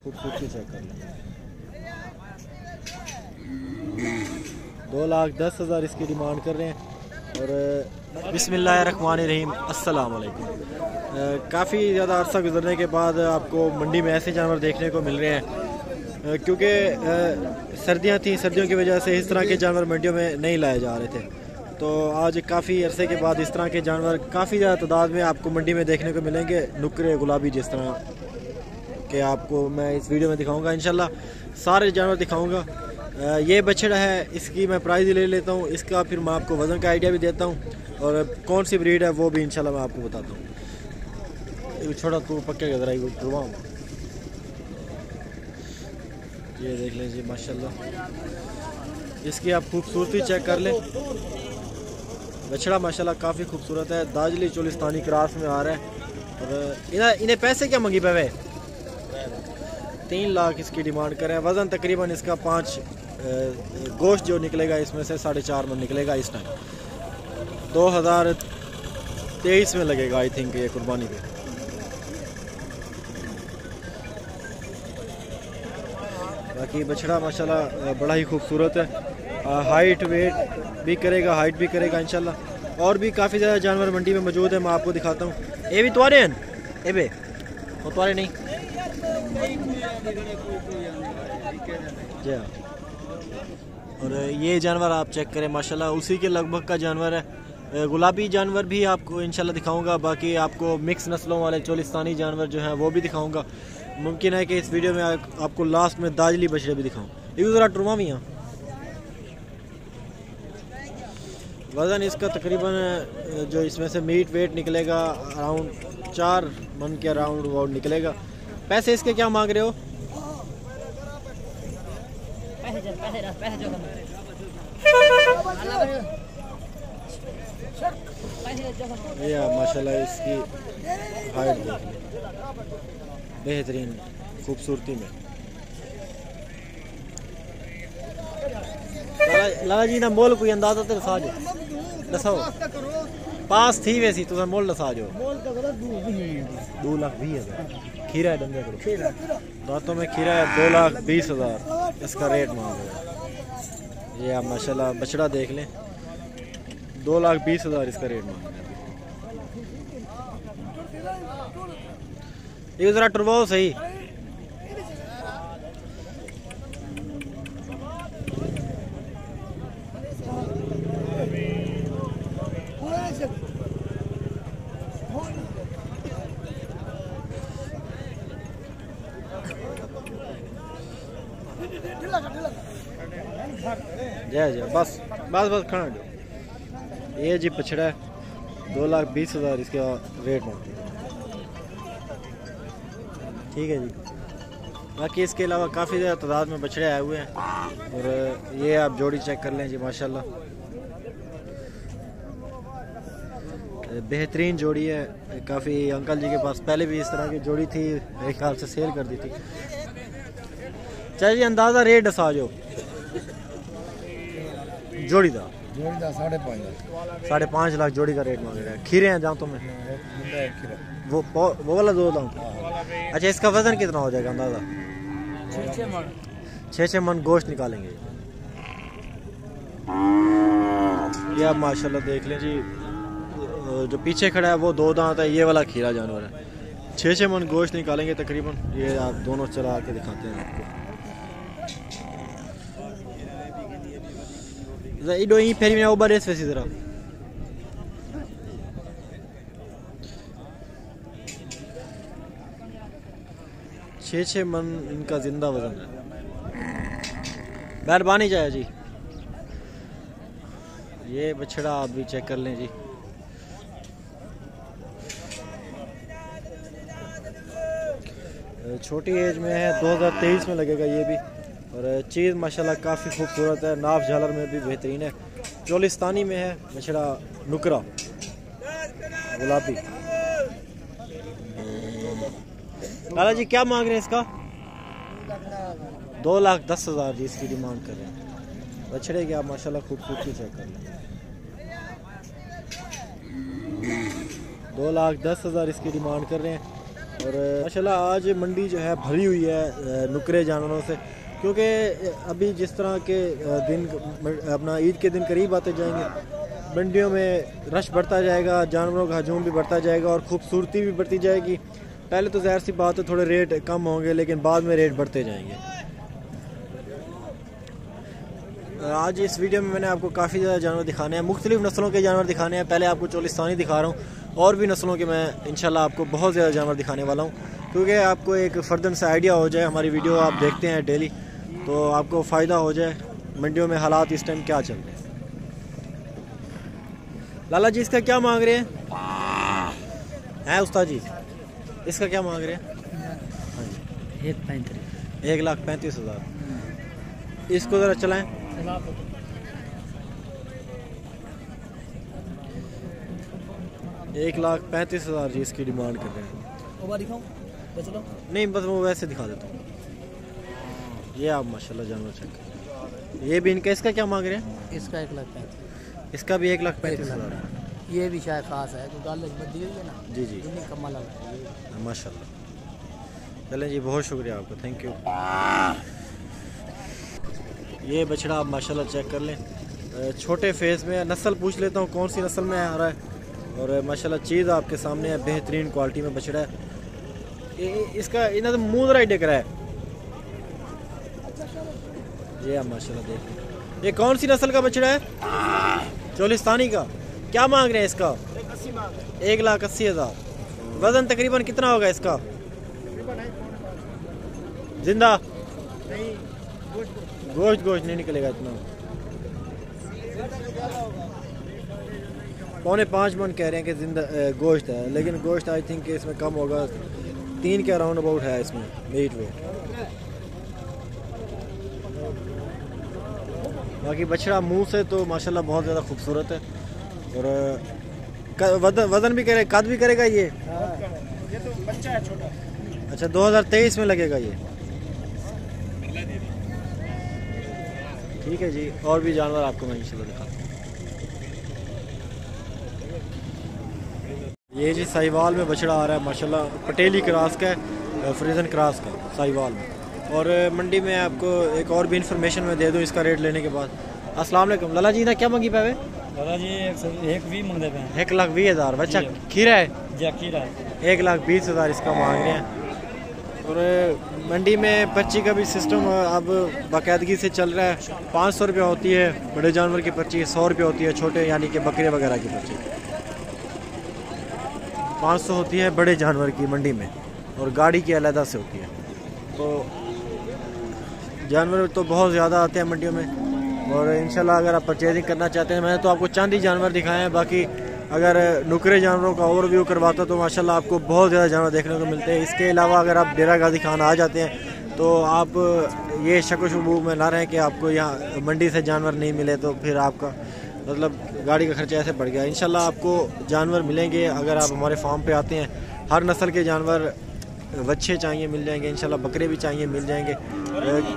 खूबसूरती चेक कर लें। 2,10,000 इसकी डिमांड कर रहे हैं। और बिस्मिल्लाहिर्रहमानिर्रहीम, अस्सलाम वालेकुम। काफ़ी ज़्यादा अरसा गुजरने के बाद आपको मंडी में ऐसे जानवर देखने को मिल रहे हैं, क्योंकि सर्दियाँ थी, सर्दियों की वजह से इस तरह के जानवर मंडियों में नहीं लाए जा रहे थे। तो आज काफ़ी अरसे के बाद इस तरह के जानवर काफ़ी ज़्यादा तादाद में आपको मंडी में देखने को मिलेंगे। नुकरे गुलाबी जिस तरह के आपको मैं इस वीडियो में दिखाऊंगा, इंशाल्लाह सारे जानवर दिखाऊंगा। ये बछड़ा है, इसकी मैं प्राइस ले लेता हूँ, इसका फिर मैं आपको वज़न का आइडिया भी देता हूँ और कौन सी ब्रीड है वो भी इंशाल्लाह मैं आपको बताता हूँ। छोटा तू पक्के गजरा घुमाऊँ, ये देख लीजिए माशाल्लाह, इसकी आप खूबसूरती चेक कर लें। बछड़ा माशाल्लाह काफ़ी खूबसूरत है, दाजली चोलिस्तानी क्रॉस में आ रहा है। और इन्हें पैसे क्या मंगी पे 3 लाख इसकी डिमांड करें। वज़न तकरीबन इसका 5 गोश्त जो निकलेगा इसमें से 4.5 मन निकलेगा इस टाइम। 2023 में लगेगा आई थिंक ये कुर्बानी पे। बाकी बछड़ा माशाल्लाह बड़ा ही खूबसूरत है, हाइट वेट भी करेगा, हाइट भी करेगा इंशाल्लाह। और भी काफ़ी ज़्यादा जानवर मंडी में मौजूद है, मैं आपको दिखाता हूँ। ये भी तुम्हारे हैं? ए बे वो तुम्हारे नहीं जी हाँ। और ये जानवर आप चेक करें माशाल्लाह, उसी के लगभग का जानवर है। गुलाबी जानवर भी आपको इंशाल्लाह दिखाऊंगा, बाकी आपको मिक्स नस्लों वाले चोलिस्तानी जानवर जो हैं वो भी दिखाऊंगा। मुमकिन है कि इस वीडियो में आपको लास्ट में दाजली बछड़े भी दिखाऊं। ये ज़रा टुरमा भी हैं। वज़न इसका तकरीबन जो इसमें से मीट वेट निकलेगा अराउंड 4 मन के अराउंड वो निकलेगा। पैसे इसके क्या मांग रहे हो? ये माशाल्लाह इसकी हाइट देखिए, बेहतरीन खूबसूरती में। लाला जी ना मोल कोई अंदाजा तो दसा जो, दसो पास थी वैसी तो मोल दसा जो। 2,20,000 खीरा है, डंगे करो दांतों में खीरा है। 2,20,000 इसका रेट मांग रहे हैं। ये आप माशाल्लाह बछड़ा देख लें, 2,20,000 इसका रेट मांग रहे हैं। ये ज़रा टुरवाओ सही। जय जय बस बस बस खाना दो। ये जी बछड़ा है, 2,20,000 इसका रेट मांगते हैं। ठीक है जी। बाकी इसके अलावा काफ़ी ज़्यादा तादाद में बछड़े आए हुए हैं। और ये आप जोड़ी चेक कर लें जी माशाल्लाह, बेहतरीन जोड़ी है। काफ़ी अंकल जी के पास पहले भी इस तरह की जोड़ी थी, मेरे ख्याल से सेल कर दी थी। चाहिए अंदाज़ा रेट दसा जो जोड़ी का 5.5 लाख जोड़ी का रेट मांग रहा है। खीरे हैं दांतों में वो वाला 2 दांत। अच्छा, इसका वजन कितना हो जाएगा अंदाज़ा? 6 मन गोश्त निकालेंगे। ये आप माशाल्लाह देख लें जी, जो पीछे खड़ा है वो 2 दांत है, ये वाला खीरा जानवर है। 6 मन गोश्त निकालेंगे तकरीबन। ये आप दोनों चला के दिखाते हैं आपको। इडो ही फेरी में उबर इस वैसी जरा 6 मन इनका जिंदा वजन है। मेहरबानी जाए जी। ये बछड़ा आप भी चेक कर लें जी। छोटी एज में है, 2023 में लगेगा ये भी। और चीज़ माशाल्लाह काफ़ी खूबसूरत है, नाफ झालर में भी बेहतरीन है। चोलिस्तानी में है बछड़ा, नुकरा गुलाबी। लाला जी क्या मांग रहे हैं इसका? 2,10,000 जी इसकी डिमांड कर रहे हैं। बछड़े की आप माशाल्लाह खूबसूरती चेक कर लें। 2,10,000 इसकी डिमांड कर रहे हैं। और माशाल्लाह आज मंडी जो है भरी हुई है नुकरे जानवरों से, क्योंकि अभी जिस तरह के दिन अपना ईद के दिन करीब आते जाएंगे, मंडियों में रश बढ़ता जाएगा, जानवरों का हजूम भी बढ़ता जाएगा और खूबसूरती भी बढ़ती जाएगी। पहले तो ज़ाहिर सी बात है थोड़े रेट कम होंगे, लेकिन बाद में रेट बढ़ते जाएंगे। आज इस वीडियो में मैंने आपको काफ़ी ज़्यादा जानवर दिखाने हैं, मुख्तलिफ़ नस्लों के जानवर दिखाने हैं। पहले आपको चोलिस्तानी दिखा रहा हूँ, और भी नस्लों के मैं इंशाल्लाह आपको बहुत ज़्यादा जानवर दिखाने वाला हूँ, क्योंकि आपको एक फ़र्दन से आइडिया हो जाए। हमारी वीडियो आप देखते हैं डेली, तो आपको फ़ायदा हो जाए मंडियों में हालात इस टाइम क्या चल रहे हैं। लाला जी इसका क्या मांग रहे हैं उस्ताद जी, इसका क्या मांग रहे हैं? 1,35,000। इसको ज़रा चलाएं। 1,35,000 जी इसकी डिमांड कर रहे हैं। नहीं बस वो वैसे दिखा देता हूँ। ये आप माशाल्लाह जानवर चेक। ये भी इनका, इसका क्या मांग रहे हैं? इसका 1,35,000। इसका भी 1,35,000 है। ये भी शायद खास है क्योंकि अलग बदी हुई है ना। जी जी कमाल है माशाल्लाह। चलें जी, बहुत शुक्रिया आपका, थैंक यू। ये बछड़ा आप माशाल्लाह चेक कर लें, छोटे फेस में। नस्ल पूछ लेता हूँ कौन सी नस्ल में आ रहा है, और माशाल्लाह चीज़ आपके सामने है, बेहतरीन क्वालिटी में बछड़ा है। इसका इन्हें तो मुँह ज़रा ही दिख रहा है। ये आप माशाल्लाह देख, ये कौन सी नस्ल का बछड़ा है? चोलिस्तानी का। क्या मांग रहे हैं इसका? 1,80,000। वजन तकरीबन कितना होगा इसका? जिंदा गोश्त नहीं निकलेगा इतना। 4.5 मन कह रहे हैं कि जिंदा गोश्त है, लेकिन गोश्त आई थिंक इसमें कम होगा। 3 के अराउंड अबाउट है इसमें वेट वेट। बाकी बछड़ा मुंह से तो माशाल्लाह बहुत ज़्यादा खूबसूरत है, और वजन भी करे, कद भी करेगा ये तो बच्चा है छोटा। अच्छा 2023 में लगेगा ये, ठीक है जी। और भी जानवर आपको मैं इंशाल्लाह दिखाता हूँ। ये जी साहिवाल में बछड़ा आ रहा है माशाल्लाह, पटेली क्रॉस का है, फ्रीजन क्रॉस का साहिवाल में। और मंडी में आपको एक और भी इंफॉर्मेशन मैं दे दूँ इसका रेट लेने के बाद। अस्सलाम वालेकुम। लाला जी ना क्या मंगी पावे? दादा जी 1,20,000 मांग रहे हैं। 1,20,000। बच्चा खीरा है? जी खीरा है। 1,20,000 इसका मांग रहे हैं। और मंडी में पर्ची का भी सिस्टम अब बाकायदगी से चल रहा है। 500 रुपये होती है बड़े जानवर की पर्ची, 100 रुपये होती है छोटे यानी कि बकरे वगैरह की पर्ची। 500 होती है बड़े जानवर की मंडी में, और गाड़ी की अलहदा से होती है। तो जानवर तो बहुत ज़्यादा आते हैं मंडियों में, और इंशाल्लाह अगर आप परचेजिंग करना चाहते हैं, मैंने तो आपको चांदी जानवर दिखाए हैं। बाकी अगर नुकरे जानवरों का ओवरव्यू करवाता तो माशाल्लाह आपको बहुत ज़्यादा जानवर देखने को मिलते हैं। इसके अलावा अगर आप डेरा गाजी खान आ जाते हैं तो आप ये शक व शुबूह में ना रहें कि आपको यहाँ मंडी से जानवर नहीं मिले, तो फिर आपका मतलब गाड़ी का खर्चा ऐसे बढ़ गया। इंशाल्लाह आपको जानवर मिलेंगे अगर आप हमारे फार्म पे आते हैं। हर नस्ल के जानवर, बच्चे चाहिए मिल जाएंगे इंशाल्लाह, बकरे भी चाहिए मिल जाएंगे,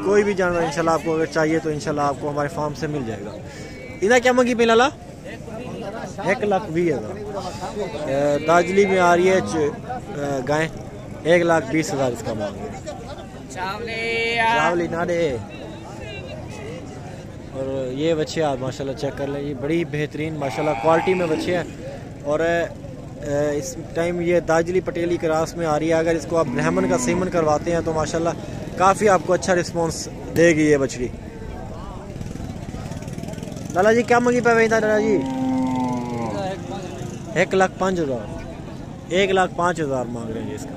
कोई भी जानवर इंशाल्लाह आपको अगर चाहिए तो इंशाल्लाह आपको हमारे फार्म से मिल जाएगा। इन्हें क्या मंगी पे लाला? 1,20,000। दार्जिली में आ रही है गाय, 1,20,000 इसका मांग है। चावली नाडे। और ये बच्चे आप माशाल्लाह चेक कर लें, ये बड़ी बेहतरीन माशाल्लाह क्वालिटी में बच्चे हैं। और इस टाइम ये दार्जिली पटेली क्रॉस में आ रही है। अगर इसको आप ब्राह्मण का सीमन करवाते हैं तो माशाल्लाह काफ़ी आपको अच्छा रिस्पांस देगी ये बछड़ी। लाला जी क्या मंगी पे दादा जी? 1,05,000। 1,05,000 मांग रहे हैं इसका।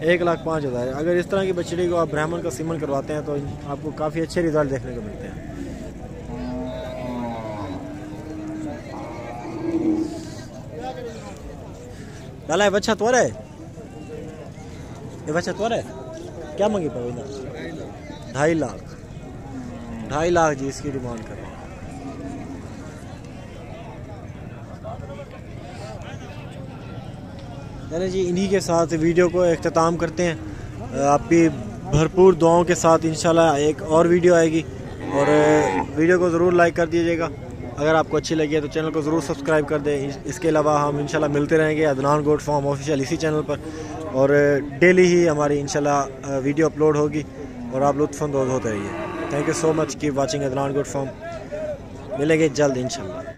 1,05,000। अगर इस तरह की बछड़ी को आप ब्राह्मण का सीमन करवाते हैं तो आपको काफ़ी अच्छे रिजल्ट देखने को मिलते हैं। लाला ये बच्चा तो है, ये बच्चा तो है। क्या मंगी पावे? 2.5 लाख। 2.5 लाख जी इसकी डिमांड कर रहे हैं। चलिए जी, इन्हीं के साथ वीडियो को इख्तिताम करते हैं। आपकी भरपूर दुआओं के साथ इंशाल्लाह एक और वीडियो आएगी, और वीडियो को ज़रूर लाइक कर दीजिएगा। अगर आपको अच्छी लगी है तो चैनल को ज़रूर सब्सक्राइब कर दें। इसके अलावा हम इंशाल्लाह मिलते रहेंगे अदनान गोट फार्म ऑफिशियल इसी चैनल पर, और डेली ही हमारी इंशाल्लाह वीडियो अपलोड होगी और आप लुत्फ़अंदोज़ होते रहिए। Thank you so much, keep watching Adnan goat farm. मिलेंगे जल्द इंशाल्लाह।